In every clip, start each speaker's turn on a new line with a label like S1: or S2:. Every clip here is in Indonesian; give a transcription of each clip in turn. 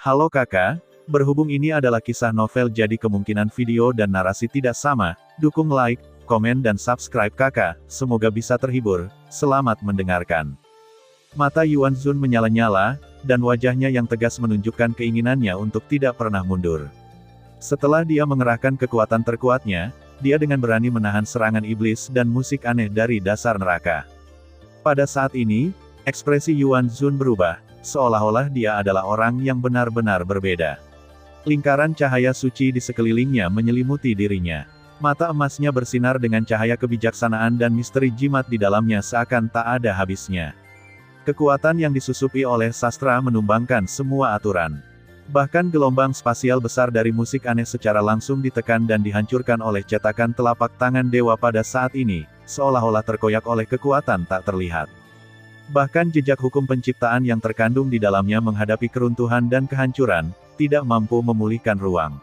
S1: Halo kakak, berhubung ini adalah kisah novel jadi kemungkinan video dan narasi tidak sama, dukung like, komen dan subscribe kakak, semoga bisa terhibur, selamat mendengarkan. Mata Yuan Zun menyala-nyala, dan wajahnya yang tegas menunjukkan keinginannya untuk tidak pernah mundur. Setelah dia mengerahkan kekuatan terkuatnya, dia dengan berani menahan serangan iblis dan musik aneh dari dasar neraka. Pada saat ini, ekspresi Yuan Zun berubah, seolah-olah dia adalah orang yang benar-benar berbeda. Lingkaran cahaya suci di sekelilingnya menyelimuti dirinya. Mata emasnya bersinar dengan cahaya kebijaksanaan dan misteri jimat di dalamnya seakan tak ada habisnya. Kekuatan yang disusupi oleh sastra menumbangkan semua aturan. Bahkan gelombang spasial besar dari musik aneh secara langsung ditekan dan dihancurkan oleh cetakan telapak tangan dewa pada saat ini, seolah-olah terkoyak oleh kekuatan tak terlihat. Bahkan jejak hukum penciptaan yang terkandung di dalamnya menghadapi keruntuhan dan kehancuran, tidak mampu memulihkan ruang.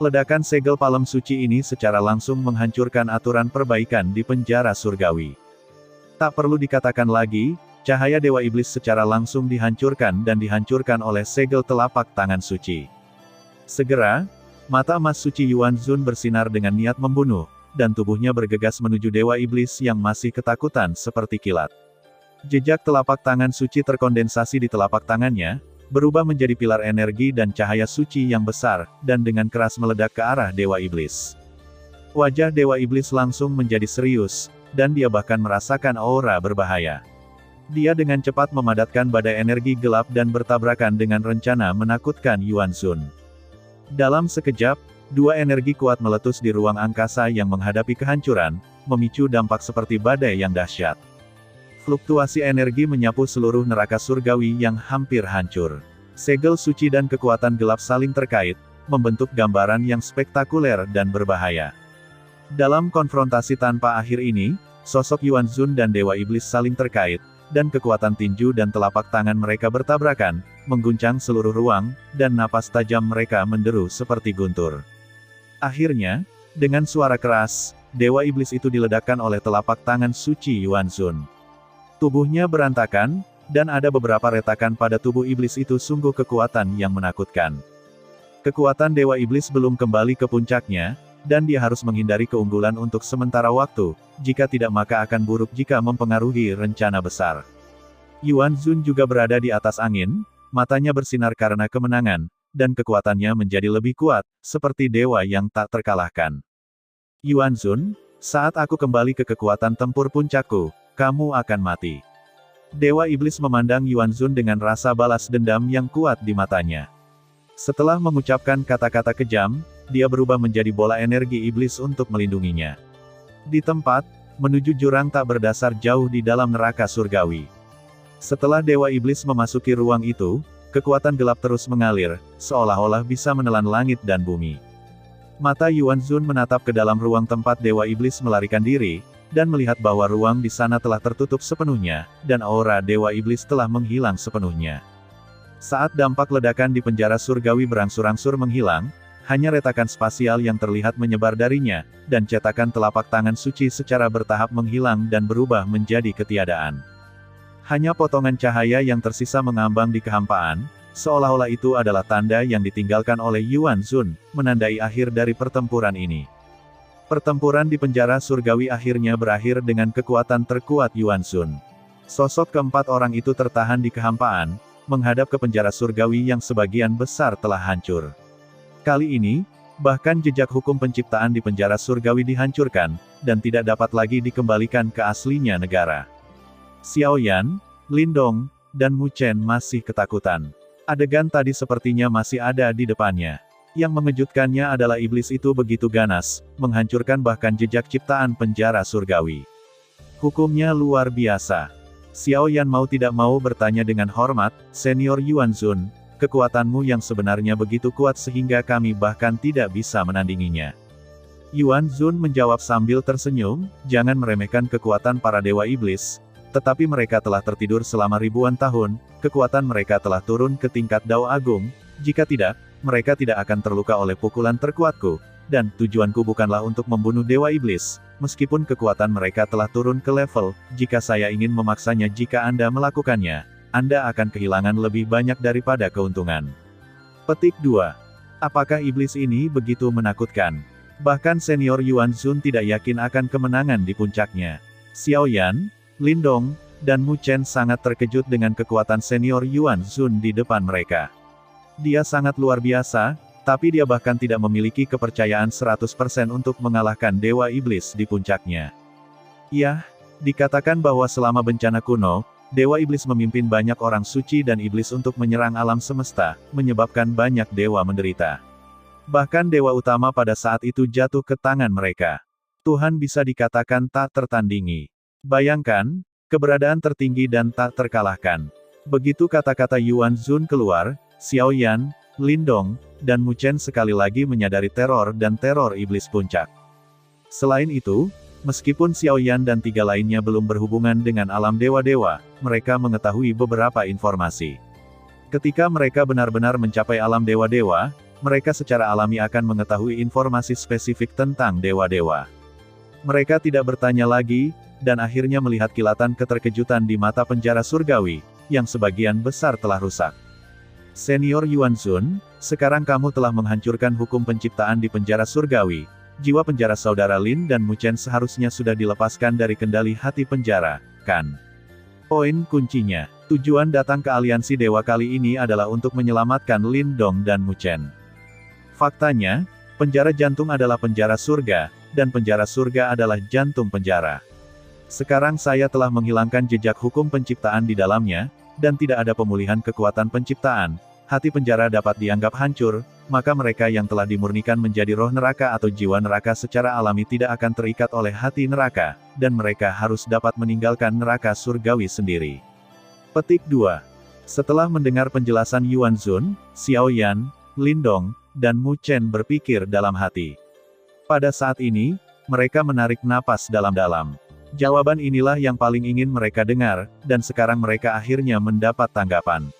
S1: Ledakan segel palem suci ini secara langsung menghancurkan aturan perbaikan di penjara surgawi. Tak perlu dikatakan lagi, cahaya Dewa Iblis secara langsung dihancurkan dan dihancurkan oleh segel telapak tangan suci. Segera, mata emas suci Yuan Zun bersinar dengan niat membunuh, dan tubuhnya bergegas menuju Dewa Iblis yang masih ketakutan seperti kilat. Jejak telapak tangan suci terkondensasi di telapak tangannya, berubah menjadi pilar energi dan cahaya suci yang besar, dan dengan keras meledak ke arah Dewa Iblis. Wajah Dewa Iblis langsung menjadi serius, dan dia bahkan merasakan aura berbahaya. Dia dengan cepat memadatkan badai energi gelap dan bertabrakan dengan rencana menakutkan Yuan Zun. Dalam sekejap, dua energi kuat meletus di ruang angkasa yang menghadapi kehancuran, memicu dampak seperti badai yang dahsyat. Fluktuasi energi menyapu seluruh neraka surgawi yang hampir hancur. Segel suci dan kekuatan gelap saling terkait, membentuk gambaran yang spektakuler dan berbahaya. Dalam konfrontasi tanpa akhir ini, sosok Yuan Zun dan Dewa Iblis saling terkait, dan kekuatan tinju dan telapak tangan mereka bertabrakan, mengguncang seluruh ruang, dan napas tajam mereka menderu seperti guntur. Akhirnya, dengan suara keras, Dewa Iblis itu diledakkan oleh telapak tangan suci Yuan Zun. Tubuhnya berantakan, dan ada beberapa retakan pada tubuh iblis itu sungguh kekuatan yang menakutkan. Kekuatan Dewa Iblis belum kembali ke puncaknya, dan dia harus menghindari keunggulan untuk sementara waktu, jika tidak maka akan buruk jika mempengaruhi rencana besar. Yuan Zun juga berada di atas angin, matanya bersinar karena kemenangan, dan kekuatannya menjadi lebih kuat, seperti dewa yang tak terkalahkan. Yuan Zun, saat aku kembali ke kekuatan tempur puncakku, kamu akan mati. Dewa Iblis memandang Yuan Zun dengan rasa balas dendam yang kuat di matanya. Setelah mengucapkan kata-kata kejam, dia berubah menjadi bola energi iblis untuk melindunginya. Di tempat, menuju jurang tak berdasar jauh di dalam neraka surgawi. Setelah Dewa Iblis memasuki ruang itu, kekuatan gelap terus mengalir, seolah-olah bisa menelan langit dan bumi. Mata Yuan Zun menatap ke dalam ruang tempat Dewa Iblis melarikan diri, dan melihat bahwa ruang di sana telah tertutup sepenuhnya, dan aura Dewa Iblis telah menghilang sepenuhnya. Saat dampak ledakan di penjara surgawi berangsur-angsur menghilang, hanya retakan spasial yang terlihat menyebar darinya, dan cetakan telapak tangan suci secara bertahap menghilang dan berubah menjadi ketiadaan. Hanya potongan cahaya yang tersisa mengambang di kehampaan, seolah-olah itu adalah tanda yang ditinggalkan oleh Yuan Zun, menandai akhir dari pertempuran ini. Pertempuran di penjara surgawi akhirnya berakhir dengan kekuatan terkuat Yuan Zun. Sosok keempat orang itu tertahan di kehampaan, menghadap ke penjara surgawi yang sebagian besar telah hancur. Kali ini, bahkan jejak hukum penciptaan di penjara surgawi dihancurkan, dan tidak dapat lagi dikembalikan ke aslinya negara. Xiao Yan, Lin Dong, dan Mu Chen masih ketakutan. Adegan tadi sepertinya masih ada di depannya. Yang mengejutkannya adalah iblis itu begitu ganas, menghancurkan bahkan jejak ciptaan penjara surgawi. Hukumnya luar biasa. Xiao Yan mau tidak mau bertanya dengan hormat, Senior Yuan Zun, kekuatanmu yang sebenarnya begitu kuat sehingga kami bahkan tidak bisa menandinginya. Yuan Zun menjawab sambil tersenyum, jangan meremehkan kekuatan para dewa iblis, tetapi mereka telah tertidur selama ribuan tahun, kekuatan mereka telah turun ke tingkat Dao Agung, jika tidak, mereka tidak akan terluka oleh pukulan terkuatku, dan tujuanku bukanlah untuk membunuh dewa iblis, meskipun kekuatan mereka telah turun ke level, jika saya ingin memaksanya jika Anda melakukannya, Anda akan kehilangan lebih banyak daripada keuntungan. Petik 2. Apakah iblis ini begitu menakutkan? Bahkan senior Yuan Xun tidak yakin akan kemenangan di puncaknya. Xiao Yan, Lin Dong, dan Mu Chen sangat terkejut dengan kekuatan senior Yuan Xun di depan mereka. Dia sangat luar biasa, tapi dia bahkan tidak memiliki kepercayaan 100% untuk mengalahkan Dewa Iblis di puncaknya. Yah, dikatakan bahwa selama bencana kuno, Dewa Iblis memimpin banyak orang suci dan iblis untuk menyerang alam semesta, menyebabkan banyak dewa menderita. Bahkan dewa utama pada saat itu jatuh ke tangan mereka. Tuhan bisa dikatakan tak tertandingi. Bayangkan, keberadaan tertinggi dan tak terkalahkan. Begitu kata-kata Yuan Xun keluar, Xiao Yan, Lin Dong, dan Mu Chen sekali lagi menyadari teror dan teror iblis puncak. Selain itu, meskipun Xiao Yan dan tiga lainnya belum berhubungan dengan alam dewa-dewa, mereka mengetahui beberapa informasi. Ketika mereka benar-benar mencapai alam dewa-dewa, mereka secara alami akan mengetahui informasi spesifik tentang dewa-dewa. Mereka tidak bertanya lagi, dan akhirnya melihat kilatan keterkejutan di mata penjara surgawi, yang sebagian besar telah rusak. Senior Yuan Xun, sekarang kamu telah menghancurkan hukum penciptaan di penjara surgawi. Jiwa penjara saudara Lin dan Mu Chen seharusnya sudah dilepaskan dari kendali hati penjara, kan? Poin kuncinya, tujuan datang ke aliansi dewa kali ini adalah untuk menyelamatkan Lin Dong dan Mu Chen. Faktanya, penjara jantung adalah penjara surga, dan penjara surga adalah jantung penjara. Sekarang saya telah menghilangkan jejak hukum penciptaan di dalamnya, dan tidak ada pemulihan kekuatan penciptaan, hati penjara dapat dianggap hancur, maka mereka yang telah dimurnikan menjadi roh neraka atau jiwa neraka secara alami tidak akan terikat oleh hati neraka, dan mereka harus dapat meninggalkan neraka surgawi sendiri. Petik 2. Setelah mendengar penjelasan Yuan Xun, Xiao Yan, Lin Dong, dan Mu Chen berpikir dalam hati. Pada saat ini, mereka menarik napas dalam-dalam. Jawaban inilah yang paling ingin mereka dengar, dan sekarang mereka akhirnya mendapat tanggapan.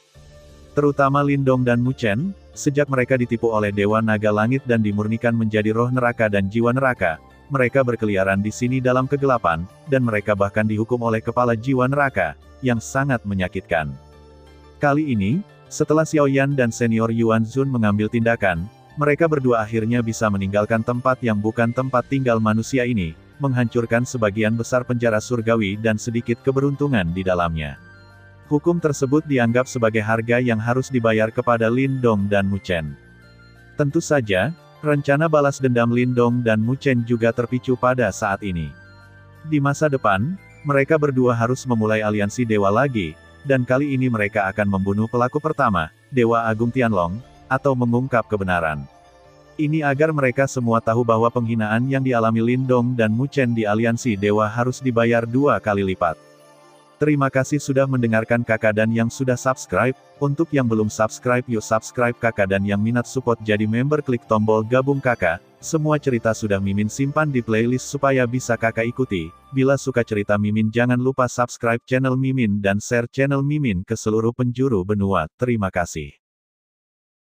S1: Terutama Lin Dong dan Mu Chen, sejak mereka ditipu oleh Dewa Naga Langit dan dimurnikan menjadi roh neraka dan jiwa neraka, mereka berkeliaran di sini dalam kegelapan, dan mereka bahkan dihukum oleh kepala jiwa neraka, yang sangat menyakitkan. Kali ini, setelah Xiao Yan dan senior Yuan Xun mengambil tindakan, mereka berdua akhirnya bisa meninggalkan tempat yang bukan tempat tinggal manusia ini, menghancurkan sebagian besar penjara surgawi dan sedikit keberuntungan di dalamnya. Hukum tersebut dianggap sebagai harga yang harus dibayar kepada Lin Dong dan Mu Chen. Tentu saja, rencana balas dendam Lin Dong dan Mu Chen juga terpicu pada saat ini. Di masa depan, mereka berdua harus memulai aliansi dewa lagi, dan kali ini mereka akan membunuh pelaku pertama, Dewa Agung Tianlong, atau mengungkap kebenaran. Ini agar mereka semua tahu bahwa penghinaan yang dialami Lin Dong dan Mu Chen di aliansi dewa harus dibayar 2 kali lipat. Terima kasih sudah mendengarkan kakak dan yang sudah subscribe. Untuk yang belum subscribe yuk subscribe kakak, dan yang minat support jadi member klik tombol gabung kakak. Semua cerita sudah Mimin simpan di playlist supaya bisa kakak ikuti. Bila suka cerita Mimin jangan lupa subscribe channel Mimin dan share channel Mimin ke seluruh penjuru benua. Terima kasih.